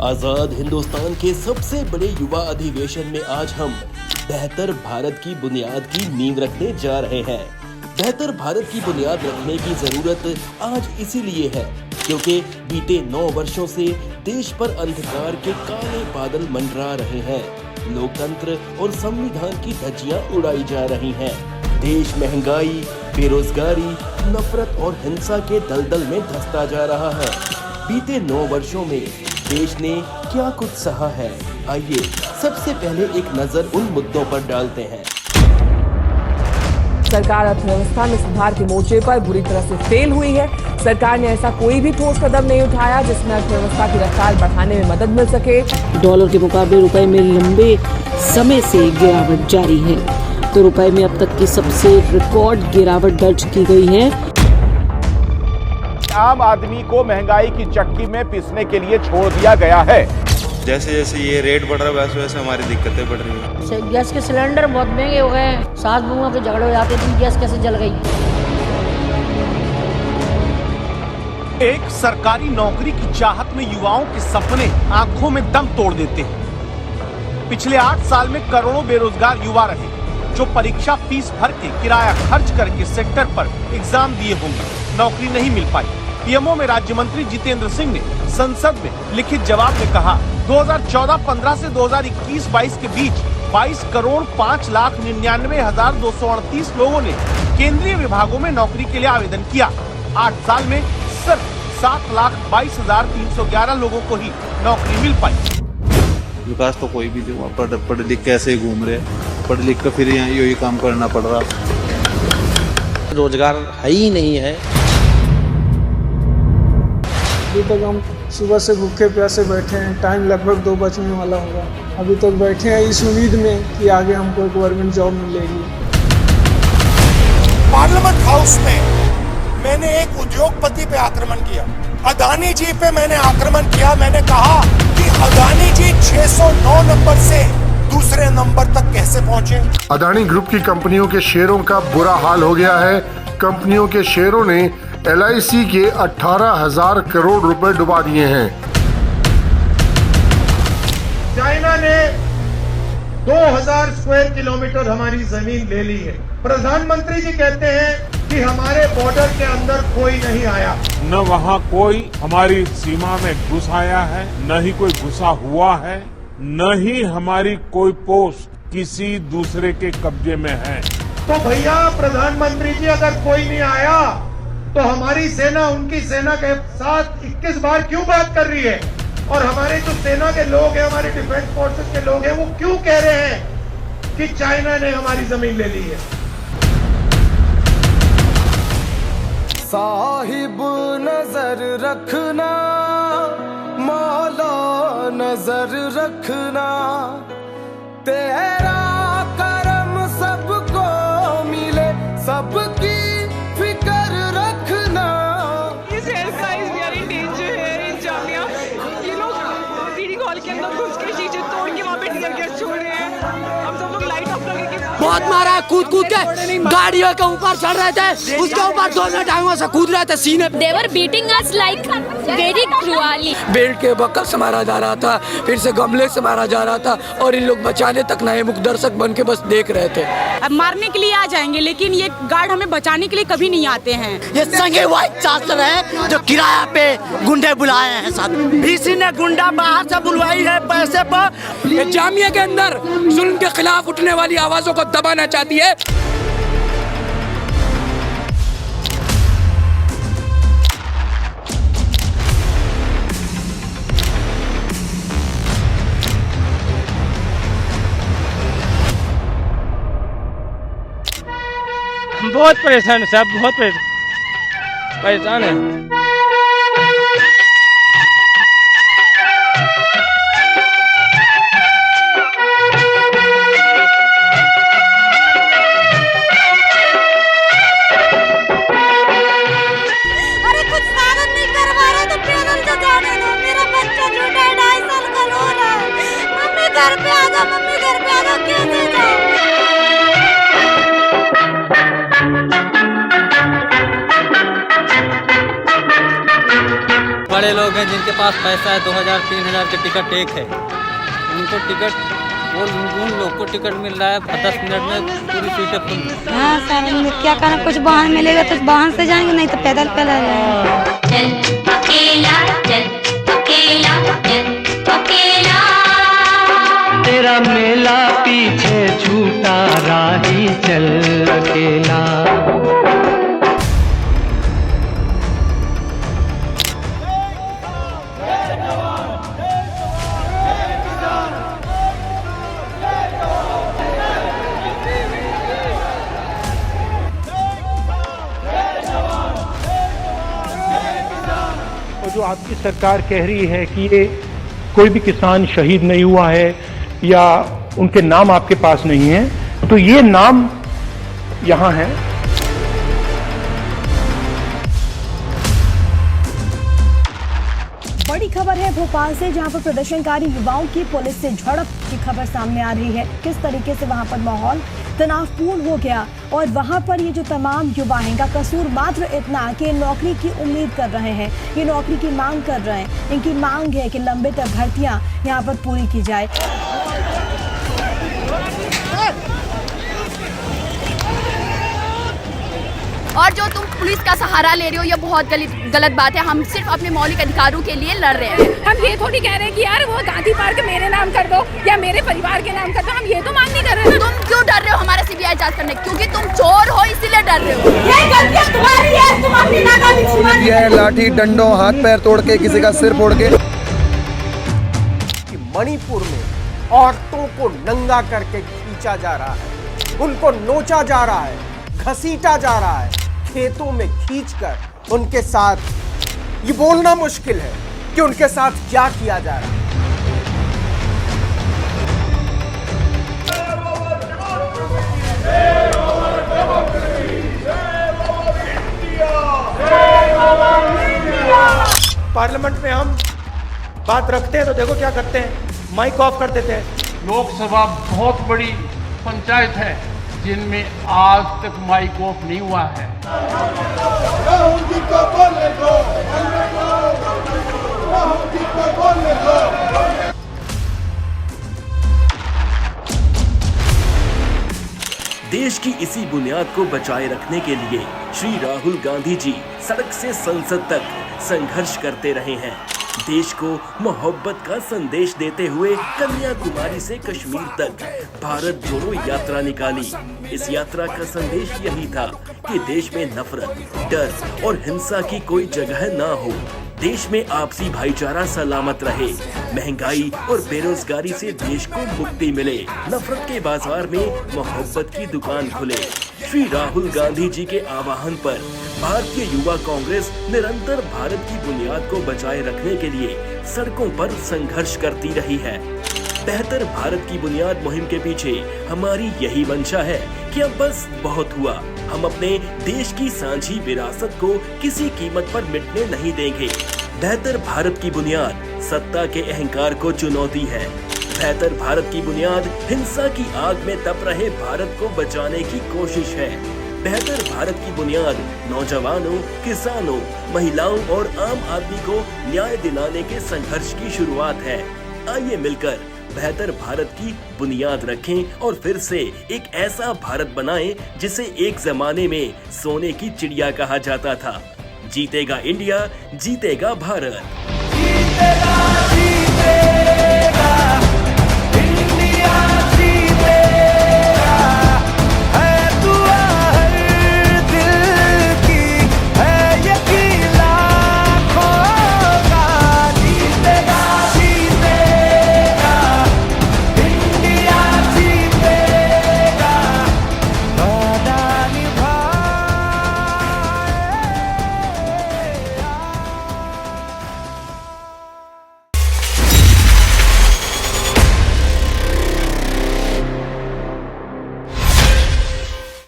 आजाद हिंदुस्तान के सबसे बड़े युवा अधिवेशन में आज हम बेहतर भारत की बुनियाद की नींव रखने जा रहे हैं। बेहतर भारत की बुनियाद रखने की जरूरत आज इसीलिए है क्योंकि बीते 9 वर्षों से देश पर अंधकार के काले बादल मंडरा रहे हैं। लोकतंत्र और संविधान की धज्जियां उड़ाई जा रही हैं। देश महंगाई, बेरोजगारी, नफरत और हिंसा के दलदल में धंसता जा रहा है। बीते 9 वर्षों में देश ने क्या कुछ सहा है, आइए सबसे पहले एक नजर उन मुद्दों पर डालते हैं। सरकार अर्थव्यवस्था में सुधार के मोर्चे पर बुरी तरह से फेल हुई है। सरकार ने ऐसा कोई भी ठोस कदम नहीं उठाया जिसमें अर्थव्यवस्था की रफ्तार बढ़ाने में मदद मिल सके। डॉलर के मुकाबले रुपए में लंबे समय से गिरावट जारी है, तो रुपए में अब तक की सबसे रिकॉर्ड गिरावट दर्ज की गई है। आम आदमी को महंगाई की चक्की में पीसने के लिए छोड़ दिया गया है। जैसे जैसे ये रेट बढ़ रहा है वैसे वैसे हमारी दिक्कतें बढ़ रही हैं। गैस के सिलेंडर बहुत महंगे हो गए, सास बहुओं के झगड़े हो जाते थे, गैस कैसे जल गई। एक सरकारी नौकरी की चाहत में युवाओं के सपने आंखों में दम तोड़ देते हैं। पिछले 8 साल में करोड़ों बेरोजगार युवा रहे जो परीक्षा फीस भर के किराया खर्च करके सेंटर पर एग्जाम दिए होंगे, नौकरी नहीं मिल पाई। पीएमओ में राज्य मंत्री जितेंद्र सिंह ने संसद में लिखित जवाब में कहा 2014-15 से 2021-22 के बीच 22 करोड़ 5,99,238 लोगों ने केंद्रीय विभागों में नौकरी के लिए आवेदन किया। 8 साल में सिर्फ 7,22,311 लोगों को ही नौकरी मिल पाई। विकास तो कोई भी जो पढ़ लिख के ऐसे ही घूम रहे, पढ़ लिख कर फिर यहाँ यही काम करना पड़ रहा। रोजगार है ही नहीं है। अभी तक हम सुबह से भूखे प्यासे बैठे हैं, टाइम लगभग 2 बजने वाला होगा। अभी तक बैठे हैं इस उम्मीद में कि आगे हमको गवर्नमेंट जॉब मिलेगी। पार्लियामेंट हाउस में मैंने एक उद्योगपति पे आक्रमण किया, अदानी जी पे मैंने आक्रमण किया। मैंने कहा कि अदानी जी 609 नंबर से दूसरे नंबर तक कैसे पहुंचे। अदानी ग्रुप की कंपनियों के शेयरों का बुरा हाल हो गया है। कंपनियों के शेयरों ने LIC के 18,000 करोड़ रुपए डुबा दिए हैं। चाइना ने 2,000 स्क्वायर किलोमीटर हमारी जमीन ले ली है। प्रधानमंत्री जी कहते हैं कि हमारे बॉर्डर के अंदर कोई नहीं आया, न वहाँ कोई हमारी सीमा में घुस आया है, न ही कोई घुसा हुआ है, न ही हमारी कोई पोस्ट किसी दूसरे के कब्जे में है। तो भैया प्रधानमंत्री जी अगर कोई नहीं आया तो हमारी सेना उनकी सेना के साथ 21 बार क्यों बात कर रही है? और हमारे जो सेना के लोग हैं, हमारे डिफेंस फोर्सेस के लोग हैं, वो क्यों कह रहे हैं कि चाइना ने हमारी जमीन ले ली है? साहिब नजर रखना, मौला नजर रखना, तेरा करम सबको मिले, सबकी फिक्र रखना। These hairstyles we are in danger here in Jamia. ये लोग वीडियो कॉल के अंदर घुस के शीशे तोड़ के वहाँ पे टीयर गैस छोड़ रहे हैं। हम सब लोग लाइट ऑफ करके बहुत मारा, कूद के गाड़ियों के ऊपर चढ़ रहे थे, उसके ऊपर दोनों टांगों से कूद रहे थे सीने पे। They were beating us like very cruelly. Belt के बक्कल से मारा जा रहा था, फिर से गमले से मारा जा रहा था और इन लोग बचाने तक नए मुख दर्शक बन के बस देख रहे थे। अब मारने के लिए आ जाएंगे लेकिन ये गार्ड हमें बचाने के लिए कभी नहीं आते हैं। ये संगे व्हाइट चादर है जो किराया पे गुंडे बुलाए हैं साथ। इसी ने गुंडा बाहर से बुलवाई है पैसे पर। ये जामिया के अंदर जुल्म के खिलाफ उठने वाली आवाजों को दबाना चाहती है। बहुत परेशान है साहब, बहुत परेशान है। अरे कुछ साधन नहीं करवा रहे तो पैदल से जाने दो। मेरा बच्चा छोटा है, 2.5 साल का रो रहा है। मम्मी घर पे आ जाओ, मम्मी घर पे आ जाओ, कैसे जाओ? बड़े लोग हैं जिनके पास पैसा है, 2000-3000 के टिकट एक है, उनको टिकट, वो उन लोग को टिकट मिल रहा है 10 मिनट में पूरी सीटें फुल। हाँ सर, क्या करना, कुछ वाहन मिलेगा तो वाहन से जाएंगे, नहीं तो पैदल पैदल जाएंगे। तेरा मेला पीछे छूटा राही चल अकेला। जो आपकी सरकार कह रही है कि ये कोई भी किसान शहीद नहीं हुआ है या उनके नाम आपके पास नहीं है, तो ये नाम यहां है। बड़ी खबर है भोपाल से, जहां पर प्रदर्शनकारी युवाओं की पुलिस से झड़प की खबर सामने आ रही है। किस तरीके से वहां पर माहौल तनावपूर्ण हो गया और वहां पर ये जो तमाम युवा हैं, इनका कसूर मात्र इतना कि नौकरी की उम्मीद कर रहे हैं, ये नौकरी की मांग कर रहे हैं। इनकी मांग है कि लंबित भर्तियां यहां पर पूरी की जाए। और जो तुम पुलिस का सहारा ले रहे हो, ये बहुत गलत बात है। हम सिर्फ अपने मौलिक अधिकारों के लिए लड़ रहे हैं। हम ये थोड़ी कह रहे हैं कि यार वो गांधी पार्क मेरे नाम कर दो या मेरे परिवार के नाम कर दो, हम ये तो मांग नहीं कर रहे हैं। तुम क्यों डर रहे हो हमारा सीबीआई जांच करने? क्योंकि तुम चोर हो, इसीलिए डर रहे हो। ये गलतियां तुम्हारी है, तुम अपनी नाकामी ये लाठी डंडों हाथ पैर तोड़ के, किसी का सिर फोड़ के। मणिपुर में औरतों को नंगा करके खींचा जा रहा है, उनको नोचा जा रहा है, घसीटा जा रहा है, खेतों में खींचकर उनके साथ, ये बोलना मुश्किल है कि उनके साथ क्या किया जा रहा है। पार्लियामेंट में हम बात रखते हैं तो देखो क्या करते हैं, माइक ऑफ कर देते हैं। लोकसभा बहुत बड़ी पंचायत है जिनमें आज तक माइक ऑफ नहीं हुआ है। देश की इसी बुनियाद को बचाए रखने के लिए श्री राहुल गांधी जी सड़क से संसद तक संघर्ष करते रहे हैं। देश को मोहब्बत का संदेश देते हुए कन्याकुमारी से कश्मीर तक भारत जोड़ो यात्रा निकाली। इस यात्रा का संदेश यही था कि देश में नफरत, डर और हिंसा की कोई जगह ना हो। देश में आपसी भाईचारा सलामत रहे, महंगाई और बेरोजगारी से देश को मुक्ति मिले, नफरत के बाजार में मोहब्बत की दुकान खुले। श्री राहुल गांधी जी के आह्वान पर भारतीय युवा कांग्रेस निरंतर भारत की बुनियाद को बचाए रखने के लिए सड़कों पर संघर्ष करती रही है। बेहतर भारत की बुनियाद मुहिम के पीछे हमारी यही मंशा है कि अब बस बहुत हुआ। हम अपने देश की सांझी विरासत को किसी कीमत पर मिटने नहीं देंगे। बेहतर भारत की बुनियाद सत्ता के अहंकार को चुनौती है। बेहतर भारत की बुनियाद हिंसा की आग में तप रहे भारत को बचाने की कोशिश है। बेहतर भारत की बुनियाद नौजवानों, किसानों, महिलाओं और आम आदमी को न्याय दिलाने के संघर्ष की शुरुआत है। आइए मिलकर बेहतर भारत की बुनियाद रखें और फिर से एक ऐसा भारत बनाएं जिसे एक जमाने में सोने की चिड़िया कहा जाता था। जीतेगा इंडिया, जीतेगा भारत।